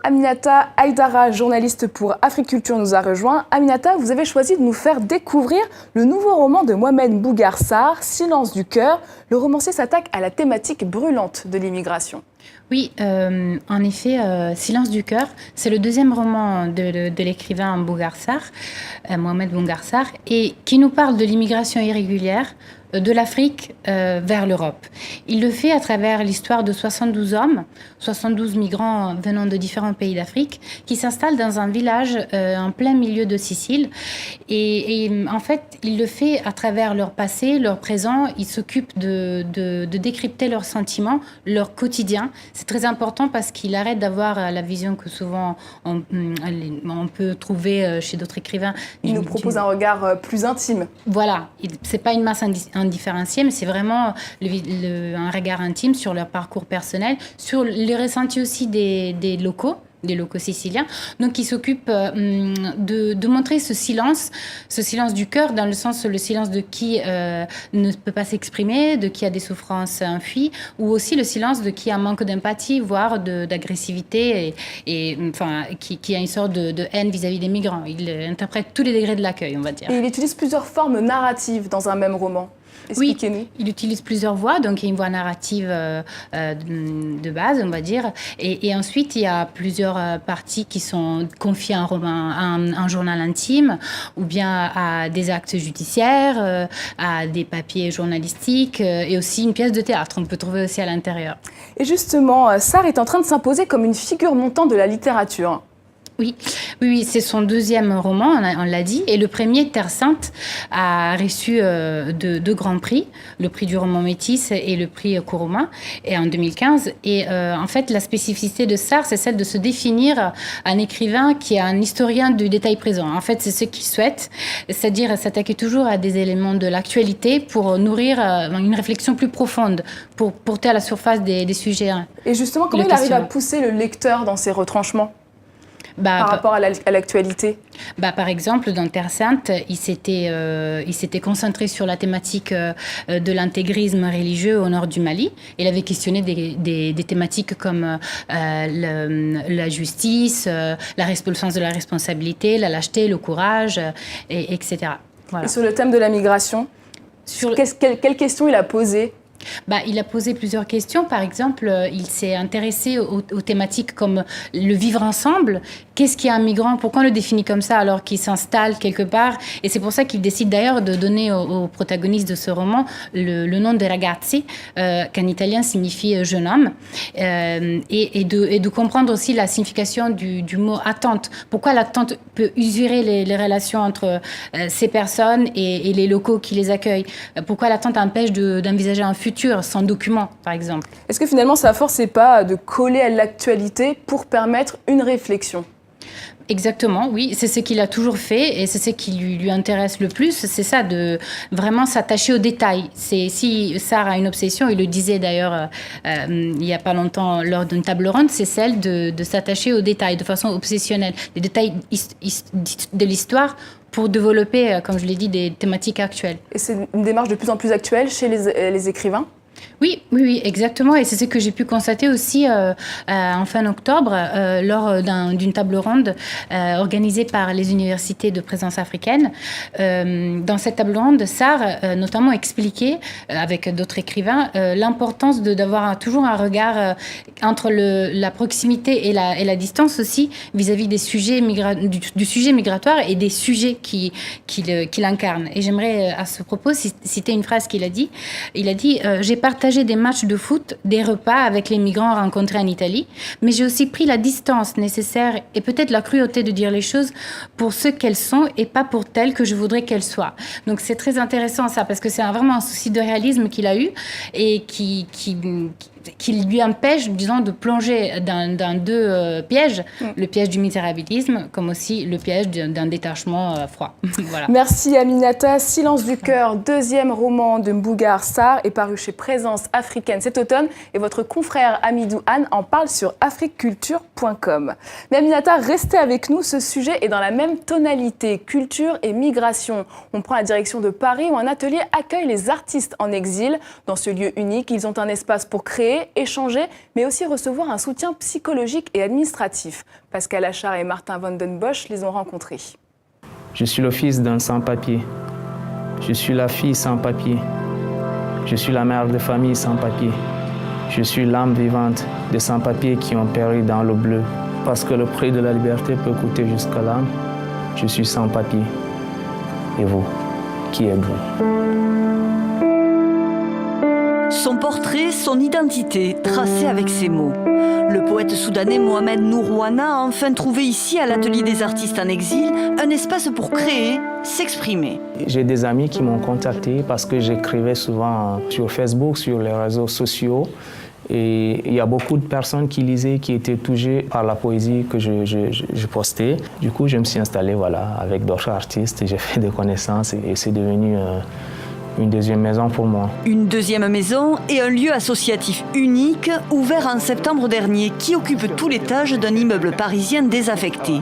Aminata Aïdara, journaliste pour Africulture, nous a rejoint. Aminata, vous avez choisi de nous faire découvrir le nouveau roman de Mohamed Mbougar Sarr, Silence du cœur. Le romancier s'attaque à la thématique brûlante de l'immigration. Oui, en effet, Silence du cœur, c'est le deuxième roman de l'écrivain Mbougar Sarr, Mohamed Mbougar Sarr, et qui nous parle de l'immigration irrégulière de l'Afrique vers l'Europe. Il le fait à travers l'histoire de 72 hommes, 72 migrants venant de différents pays d'Afrique, qui s'installent dans un village en plein milieu de Sicile. Et en fait, il le fait à travers leur passé, leur présent. Il s'occupe de décrypter leurs sentiments, leur quotidien. C'est très important parce qu'il arrête d'avoir la vision que souvent on peut trouver chez d'autres écrivains. Il nous propose un regard plus intime. Voilà, c'est pas une masse indifférenciée, mais c'est vraiment un regard intime sur leur parcours personnel, sur les ressentis aussi des locaux siciliens. Donc, il s'occupe de montrer ce silence du cœur, dans le sens le silence de qui ne peut pas s'exprimer, de qui a des souffrances enfuies, ou aussi le silence de qui a un manque d'empathie, voire d'agressivité, et enfin, qui a une sorte de haine vis-à-vis des migrants. Il interprète tous les degrés de l'accueil, on va dire. Et il utilise plusieurs formes narratives dans un même roman. Expliquez-nous. Oui, il utilise plusieurs voix, donc il y a une voix narrative de base, on va dire, et ensuite il y a plusieurs parties qui sont confiées à un journal intime, ou bien à des actes judiciaires, à des papiers journalistiques, et aussi une pièce de théâtre, on peut trouver aussi à l'intérieur. Et justement, Sarr est en train de s'imposer comme une figure montante de la littérature. Oui, c'est son deuxième roman, on l'a dit. Et le premier, Terre Sainte, a reçu deux grands prix, le prix du roman métis et le prix Kuruma, et en 2015. Et en fait, la spécificité de Sarr, c'est celle de se définir un écrivain qui est un historien du détail présent. En fait, c'est ce qu'il souhaite, c'est-à-dire s'attaquer toujours à des éléments de l'actualité pour nourrir une réflexion plus profonde, pour porter à la surface des sujets. Et justement, comment il arrive à pousser le lecteur dans ses retranchements ? Par rapport à l'actualité? Par exemple, dans Terre Sainte, il s'était concentré sur la thématique de l'intégrisme religieux au nord du Mali. Il avait questionné des thématiques comme la justice, le sens de la responsabilité, la lâcheté, le courage, etc. Voilà. Et sur le thème de la migration, quelles questions il a posées? Il a posé plusieurs questions. Par exemple, il s'est intéressé aux thématiques comme le vivre ensemble. Qu'est-ce qu'est un migrant? Pourquoi on le définit comme ça alors qu'il s'installe quelque part? Et c'est pour ça qu'il décide d'ailleurs de donner au protagoniste de ce roman le nom de ragazzi, qu'en italien signifie jeune homme, et de comprendre aussi la signification du mot attente. Pourquoi l'attente peut usurer les relations entre ces personnes et les locaux qui les accueillent? Pourquoi l'attente empêche d'envisager un futur sans document, par exemple? Est-ce que finalement sa force n'est pas de coller à l'actualité pour permettre une réflexion? Exactement, oui, c'est ce qu'il a toujours fait et c'est ce qui lui intéresse le plus, c'est ça, de vraiment s'attacher aux détails. Si Sarr a une obsession, il le disait d'ailleurs il n'y a pas longtemps lors d'une table ronde, c'est celle de s'attacher aux détails de façon obsessionnelle, les détails de l'histoire pour développer, comme je l'ai dit, des thématiques actuelles. Et c'est une démarche de plus en plus actuelle chez les écrivains? Oui, exactement. Et c'est ce que j'ai pu constater aussi en fin octobre lors d'une table ronde organisée par les universités de présence africaine. Dans cette table ronde, Sarr notamment expliquait, avec d'autres écrivains, l'importance d'avoir toujours un regard entre la proximité et la distance aussi vis-à-vis des sujets du sujet migratoire et des sujets qu'il incarne. Et j'aimerais à ce propos citer une phrase qu'il a dit. Il a dit « J'ai partagé des matchs de foot, des repas avec les migrants rencontrés en Italie, mais j'ai aussi pris la distance nécessaire et peut-être la cruauté de dire les choses pour ce qu'elles sont et pas pour telles que je voudrais qu'elles soient. » Donc c'est très intéressant ça, parce que c'est vraiment un souci de réalisme qu'il a eu et qui lui empêche, disons, de plonger dans deux pièges, le piège du misérabilisme, comme aussi le piège d'un détachement froid. Voilà. Merci Aminata. Silence du cœur, deuxième roman de Mbougar Sarr, est paru chez Présence africaine cet automne, et votre confrère Amidou Anne en parle sur africulture.com. Mais Aminata, restez avec nous, ce sujet est dans la même tonalité, culture et migration. On prend la direction de Paris où un atelier accueille les artistes en exil. Dans ce lieu unique, ils ont un espace pour créer, créer, échanger, mais aussi recevoir un soutien psychologique et administratif. Pascal Achard et Martin Van Den Bosch les ont rencontrés. Je suis le fils d'un sans-papier. Je suis la fille sans-papier. Je suis la mère de famille sans-papier. Je suis l'âme vivante des sans-papiers qui ont péri dans le bleu. Parce que le prix de la liberté peut coûter jusqu'à l'âme, je suis sans-papier. Et vous, qui êtes-vous? Son portrait, son identité, tracée avec ces mots. Le poète soudanais Mohamed Nourouana a enfin trouvé ici, à l'Atelier des artistes en exil, un espace pour créer, s'exprimer. J'ai des amis qui m'ont contacté parce que j'écrivais souvent sur Facebook, sur les réseaux sociaux. Et il y a beaucoup de personnes qui lisaient, qui étaient touchées par la poésie que je postais. Du coup, je me suis installé avec d'autres artistes, j'ai fait des connaissances et c'est devenu une deuxième maison pour moi. Une deuxième maison et un lieu associatif unique, ouvert en septembre dernier, qui occupe tout l'étage d'un immeuble parisien désaffecté.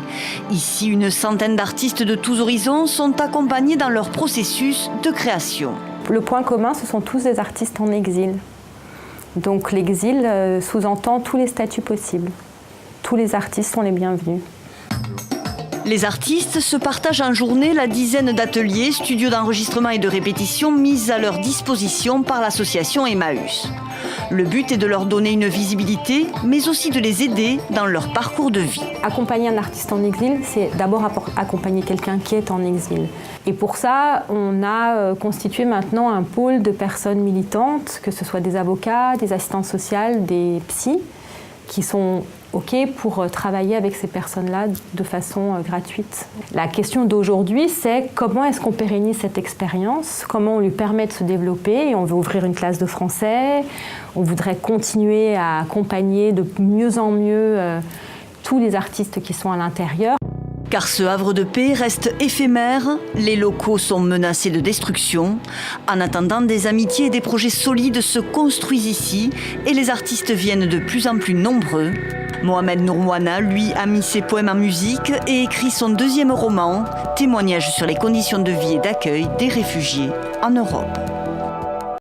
Ici, une centaine d'artistes de tous horizons sont accompagnés dans leur processus de création. Le point commun, ce sont tous des artistes en exil. Donc l'exil sous-entend tous les statuts possibles. Tous les artistes sont les bienvenus. Les artistes se partagent en journée la dizaine d'ateliers, studios d'enregistrement et de répétition mis à leur disposition par l'association Emmaüs. Le but est de leur donner une visibilité, mais aussi de les aider dans leur parcours de vie. Accompagner un artiste en exil, c'est d'abord accompagner quelqu'un qui est en exil. Et pour ça, on a constitué maintenant un pôle de personnes militantes, que ce soit des avocats, des assistantes sociales, des psys, qui sont OK pour travailler avec ces personnes-là de façon gratuite. La question d'aujourd'hui, c'est comment est-ce qu'on pérennise cette expérience, comment on lui permet de se développer. Et on veut ouvrir une classe de français, on voudrait continuer à accompagner de mieux en mieux tous les artistes qui sont à l'intérieur. Car ce havre de paix reste éphémère, les locaux sont menacés de destruction. En attendant, des amitiés et des projets solides se construisent ici et les artistes viennent de plus en plus nombreux. Mohamed Nourouana, lui, a mis ses poèmes en musique et écrit son deuxième roman, témoignage sur les conditions de vie et d'accueil des réfugiés en Europe.